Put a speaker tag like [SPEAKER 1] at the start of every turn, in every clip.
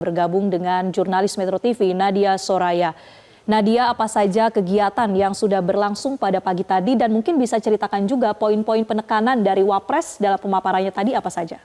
[SPEAKER 1] Bergabung dengan jurnalis Metro TV Nadia Soraya. Nadia, apa saja kegiatan yang sudah berlangsung pada pagi tadi dan mungkin bisa ceritakan juga poin-poin penekanan dari Wapres dalam pemaparannya tadi apa saja?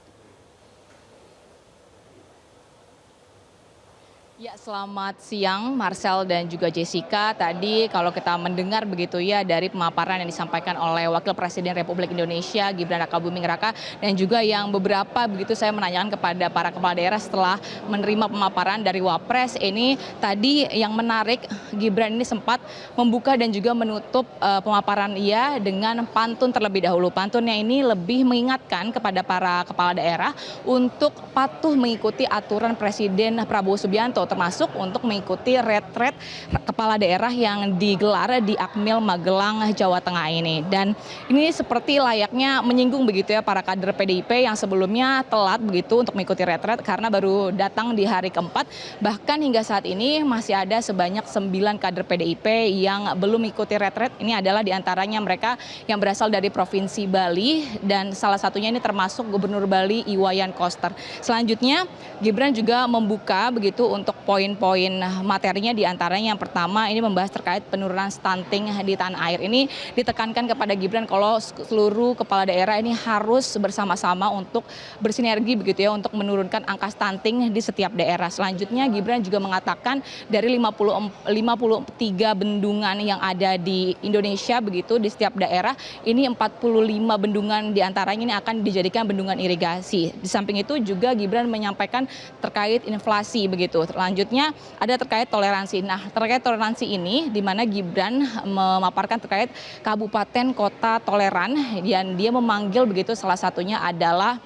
[SPEAKER 2] Ya, selamat siang Marcel dan juga Jessica. Tadi kalau kita mendengar begitu ya dari pemaparan yang disampaikan oleh Wakil Presiden Republik Indonesia Gibran Rakabuming Raka dan juga yang beberapa begitu saya menanyakan kepada para kepala daerah setelah menerima pemaparan dari Wapres ini tadi yang menarik Gibran ini sempat membuka dan juga menutup pemaparan ia dengan pantun terlebih dahulu. Pantunnya ini lebih mengingatkan kepada para kepala daerah untuk patuh mengikuti aturan Presiden Prabowo Subianto termasuk untuk mengikuti retret kepala daerah yang digelar di Akmil Magelang, Jawa Tengah ini. Dan ini seperti layaknya menyinggung begitu ya para kader PDIP yang sebelumnya telat begitu untuk mengikuti retret karena baru datang di hari keempat. Bahkan hingga saat ini masih ada sebanyak 9 kader PDIP yang belum mengikuti retret. Ini adalah diantaranya mereka yang berasal dari Provinsi Bali dan salah satunya ini termasuk Gubernur Bali Iwayan Koster. Selanjutnya Gibran juga membuka begitu untuk poin-poin materinya, diantaranya yang pertama ini membahas terkait penurunan stunting di tanah air. Ini ditekankan kepada Gibran kalau seluruh kepala daerah ini harus bersama-sama untuk bersinergi begitu ya untuk menurunkan angka stunting di setiap daerah. Selanjutnya Gibran juga mengatakan dari 53 bendungan yang ada di Indonesia begitu di setiap daerah ini 45 bendungan diantaranya ini akan dijadikan bendungan irigasi. Di samping itu juga Gibran menyampaikan terkait inflasi begitu. Selanjutnya ada terkait toleransi. Nah, terkait toleransi ini di mana Gibran memaparkan terkait kabupaten kota toleran dan dia memanggil begitu salah satunya adalah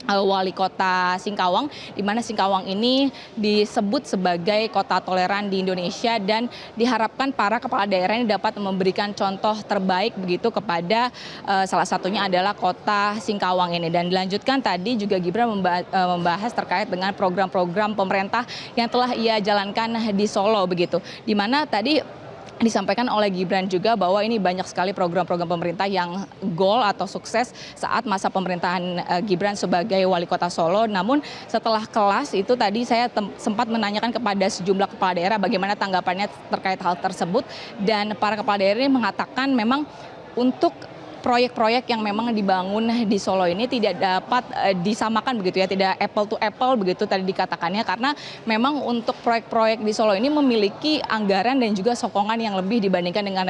[SPEAKER 2] Wali Kota Singkawang, di mana Singkawang ini disebut sebagai kota toleran di Indonesia dan diharapkan para kepala daerah ini dapat memberikan contoh terbaik begitu kepada salah satunya adalah kota Singkawang ini. Dan dilanjutkan tadi juga Gibran membahas terkait dengan program-program pemerintah yang telah ia jalankan di Solo begitu, di mana tadi disampaikan oleh Gibran juga bahwa ini banyak sekali program-program pemerintah yang goal atau sukses saat masa pemerintahan Gibran sebagai wali kota Solo. Namun setelah kelas itu tadi saya sempat menanyakan kepada sejumlah kepala daerah bagaimana tanggapannya terkait hal tersebut dan para kepala daerah ini mengatakan memang untuk proyek-proyek yang memang dibangun di Solo ini tidak dapat disamakan begitu ya, tidak apple to apple begitu tadi dikatakannya karena memang untuk proyek-proyek di Solo ini memiliki anggaran dan juga sokongan yang lebih dibandingkan dengan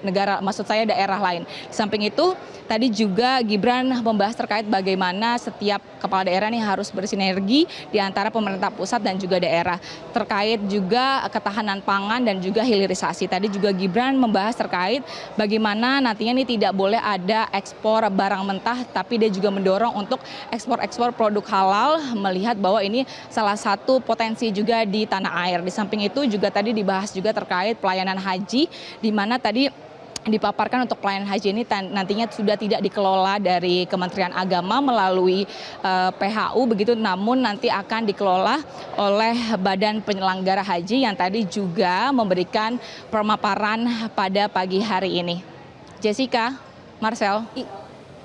[SPEAKER 2] negara maksud saya daerah lain. Di samping itu tadi juga Gibran membahas terkait bagaimana setiap kepala daerah ini harus bersinergi di antara pemerintah pusat dan juga daerah terkait juga ketahanan pangan dan juga hilirisasi. Tadi juga Gibran membahas terkait bagaimana nantinya ini tidak boleh ada ekspor barang mentah, tapi dia juga mendorong untuk ekspor produk halal, melihat bahwa ini salah satu potensi juga di tanah air. Di samping itu juga tadi dibahas juga terkait pelayanan haji, di mana tadi dipaparkan untuk pelayanan haji ini nantinya sudah tidak dikelola dari Kementerian Agama melalui PHU begitu, namun nanti akan dikelola oleh Badan Penyelenggara Haji yang tadi juga memberikan pemaparan pada pagi hari ini. Jessica, Marcel.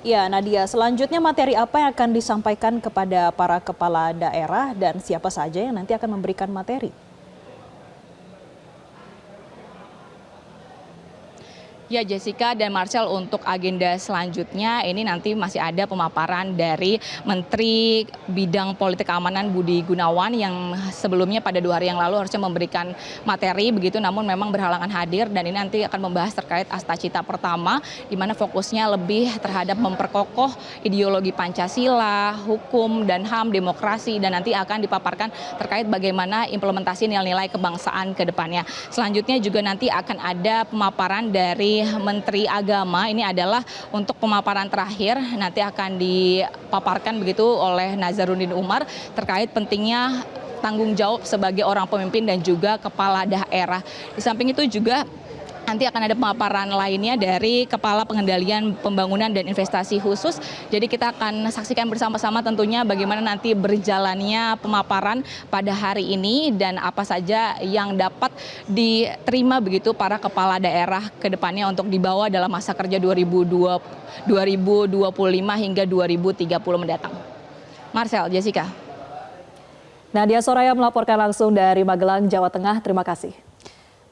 [SPEAKER 1] Ya, Nadia, selanjutnya materi apa yang akan disampaikan kepada para kepala daerah dan siapa saja yang nanti akan memberikan materi?
[SPEAKER 2] Ya, Jessica dan Marcel, untuk agenda selanjutnya ini nanti masih ada pemaparan dari Menteri Bidang Politik Keamanan Budi Gunawan yang sebelumnya pada 2 hari yang lalu harusnya memberikan materi begitu, namun memang berhalangan hadir dan ini nanti akan membahas terkait Asta Cita Pertama di mana fokusnya lebih terhadap memperkokoh ideologi Pancasila, hukum dan HAM, demokrasi, dan nanti akan dipaparkan terkait bagaimana implementasi nilai-nilai kebangsaan ke depannya. Selanjutnya juga nanti akan ada pemaparan dari Menteri Agama, ini adalah untuk pemaparan terakhir nanti akan dipaparkan begitu oleh Nazaruddin Umar terkait pentingnya tanggung jawab sebagai orang pemimpin dan juga kepala daerah. Di samping itu juga nanti akan ada pemaparan lainnya dari Kepala Pengendalian Pembangunan dan Investasi Khusus. Jadi kita akan saksikan bersama-sama tentunya bagaimana nanti berjalannya pemaparan pada hari ini dan apa saja yang dapat diterima begitu para kepala daerah ke depannya untuk dibawa dalam masa kerja 2025 hingga 2030 mendatang. Marcel, Jessica.
[SPEAKER 1] Nadia Soraya melaporkan langsung dari Magelang, Jawa Tengah. Terima kasih.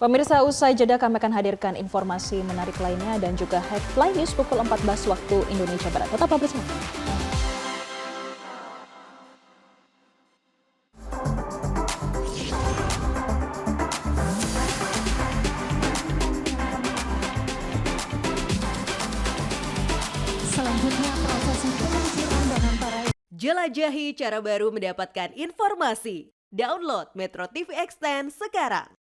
[SPEAKER 3] Pemirsa, usai jeda kami akan hadirkan informasi menarik lainnya dan juga headline news pukul 14 waktu Indonesia Barat. Tetap bersama kami.
[SPEAKER 4] Selanjutnya prosesi penyisiran dengan para jelajahi cara baru mendapatkan informasi. Download Metro TV Extend sekarang.